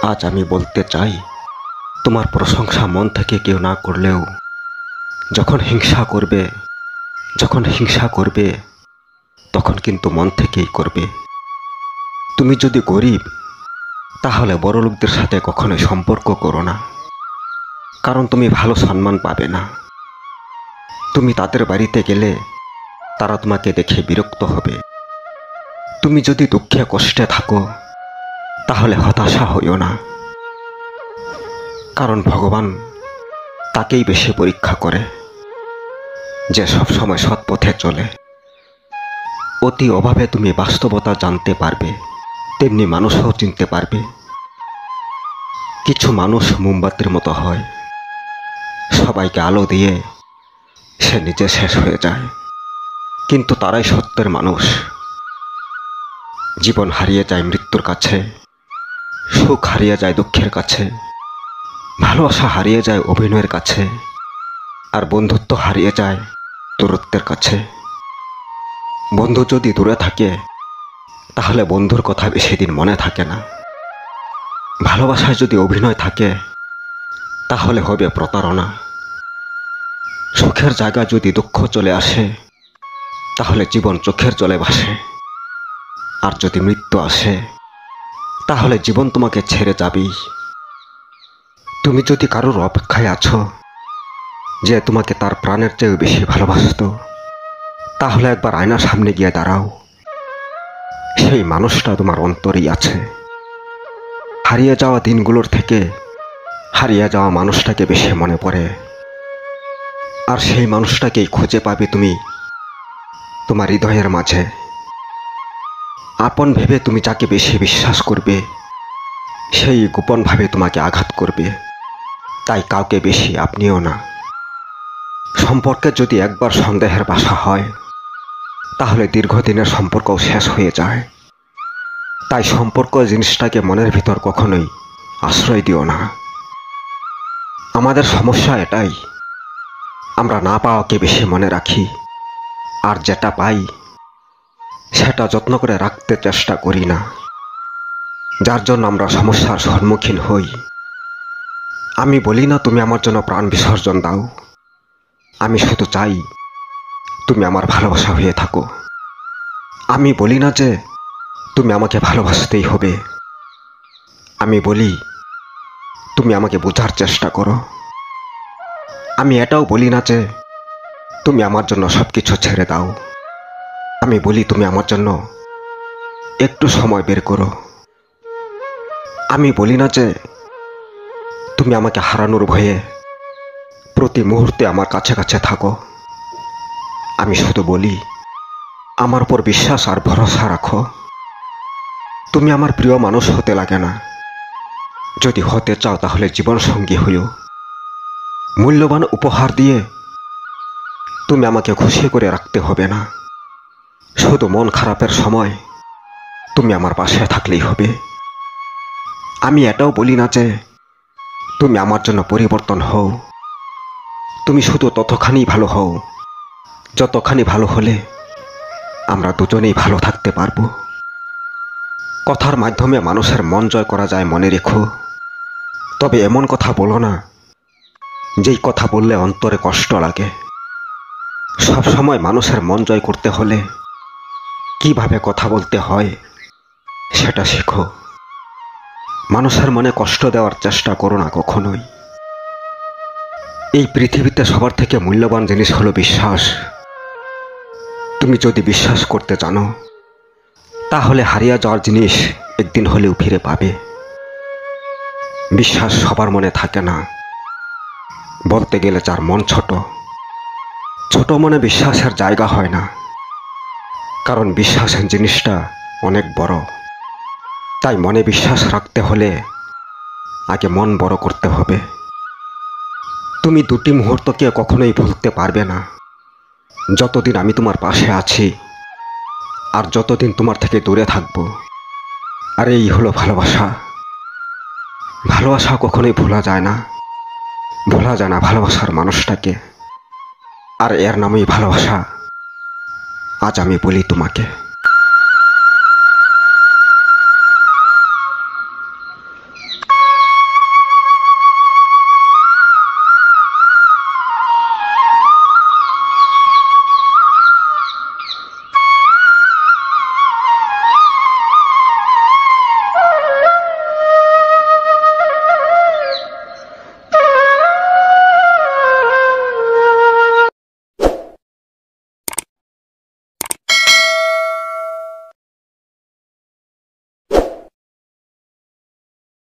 আজ আমি বলতে চাই, তোমার প্রশংসা মন থেকে কেউ না করলেও যখন হিংসা করবে তখন কিন্তু মন থেকেই করবে। তুমি যদি গরিব, তাহলে বড়লোকদের সাথে কখনোই সম্পর্ক করো না, কারণ তুমি ভালো সম্মান পাবে না। তুমি তাদের বাড়িতে গেলে তারা তোমাকে দেখে বিরক্ত হবে। তুমি যদি দুঃখে কষ্টে থাকো, তাহলে হতাশা হইও না, কারণ ভগবান তাকেই বেশি পরীক্ষা করে যে সবসময় সৎ পথে চলে। অতি অভাবে তুমি বাস্তবতা জানতে পারবে, তেমনি মানুষও চিনতে পারবে। কিছু মানুষ মোমবাতির মতো হয়, সবাইকে আলো দিয়ে সে নিজে শেষ হয়ে যায়, কিন্তু তারাই সত্যের মানুষ। জীবন হারিয়ে যায় মৃত্যুর কাছে, সুখ হারিয়ে যায় দুঃখের কাছে, ভালোবাসা হারিয়ে যায় অভিনয়ের কাছে, আর বন্ধুত্ব হারিয়ে যায় দূরত্বের কাছে। বন্ধু যদি দূরে থাকে, তাহলে বন্ধুর কথা বেশি দিন মনে থাকে না। ভালোবাসায় যদি অভিনয় থাকে, তাহলে হবে প্রতারণা। সুখের জায়গা যদি দুঃখ চলে আসে, তাহলে জীবন চোখের জলে ভাসে। আর যদি মৃত্যু আসে, তাহলে জীবন তোমাকে ছেড়ে যাবেই। তুমি যদি কারোর অপেক্ষায় আছো যে তোমাকে তার প্রাণের চেয়েও বেশি ভালোবাসত, তাহলে একবার আয়নার সামনে গিয়ে দাঁড়াও। সেই মানুষটা তোমার অন্তরেই আছে। হারিয়ে যাওয়া দিনগুলোর থেকে হারিয়ে যাওয়া মানুষটাকে বেশি মনে পড়ে, আর সেই মানুষটাকেই খুঁজে পাবে তুমি তোমার হৃদয়ের মাঝে। আপন ভেবে তুমি যাকে বেশি বিশ্বাস করবে, সেই গোপনভাবে তোমাকে আঘাত করবে। তাই কাউকে বেশি আপনিও না। সম্পর্কে যদি একবার সন্দেহের বাসা হয়, তাহলে দীর্ঘদিনের সম্পর্কও শেষ হয়ে যায়। তাই সম্পর্ক জিনিসটাকে মনের ভিতর কখনোই আশ্রয় দিও না। আমাদের সমস্যা এটাই, আমরা না পাওয়াকে বেশি মনে রাখি, আর যেটা পাই সেটা যত্ন করে রাখতে চেষ্টা করি না, যার জন্য আমরা সমস্যার সম্মুখীন হই। আমি বলি না তুমি আমার জন্য প্রাণ বিসর্জন দাও, আমি শুধু চাই তুমি আমার ভালোবাসা হয়ে থাকো। আমি বলি না যে তুমি আমাকে ভালোবাসতেই হবে, আমি বলি তুমি আমাকে বোঝার চেষ্টা করো। আমি এটাও বলি না যে তুমি আমার জন্য সবকিছু ছেড়ে দাও, আমি বলি তুমি আমার জন্য একটু সময় বের করো। আমি বলি না যে তুমি আমাকে হারানোর ভয়ে প্রতি মুহূর্তে আমার কাছে কাছে থাকো, আমি শুধু বলি আমার উপর বিশ্বাস আর ভরসা রাখো। তুমি আমার প্রিয় মানুষ হতে লাগে না, যদি হতে চাও তাহলে জীবন সঙ্গী হইও। মূল্যবান উপহার দিয়ে তুমি আমাকে খুশি করে রাখতে হবে না, শুধু মন খারাপের সময় তুমি আমার পাশে থাকলেই হবে। আমি এটাও বলি না যে তুমি আমার জন্য পরিবর্তন হও, তুমি শুধু ততখানি ভালো হও যতখানি ভালো হলে আমরা দুজনেই ভালো থাকতে পারবো। কথার মাধ্যমে মানুষের মন জয় করা যায়, মনে রেখো। তবে এমন কথা বলো না যেই কথা বললে অন্তরে কষ্ট লাগে। সব সময় মানুষের মন জয় করতে হলে কিভাবে কথা বলতে হয় সেটা শেখো। মানুষের মনে কষ্ট দেওয়ার চেষ্টা করো না কখনোই। এই পৃথিবীতে সবার থেকে মূল্যবান জিনিস হলো বিশ্বাস। তুমি যদি বিশ্বাস করতে জানো, তাহলে হারিয়ে যাওয়ার জিনিস একদিন হলেও ফিরে পাবে। বিশ্বাস সবার মনে থাকে না, বলতে গেলে যার মন ছোট, ছোট মনে বিশ্বাসের জায়গা হয় না, কারণ বিশ্বাসের জিনিসটা অনেক বড়। তাই মনে বিশ্বাস রাখতে হলে আগে মন বড় করতে হবে। তুমি দুটি মুহূর্তকে কখনোই ভুলতে পারবে না, যতদিন আমি তোমার পাশে আছি আর যতদিন তোমার থেকে দূরে থাকবো। আর এই হলো ভালোবাসা। ভালোবাসা কখনোই ভোলা যায় না ভালোবাসার মানুষটাকে। আর এর নামই ভালোবাসা। আজ আমি বলি তোমাকে।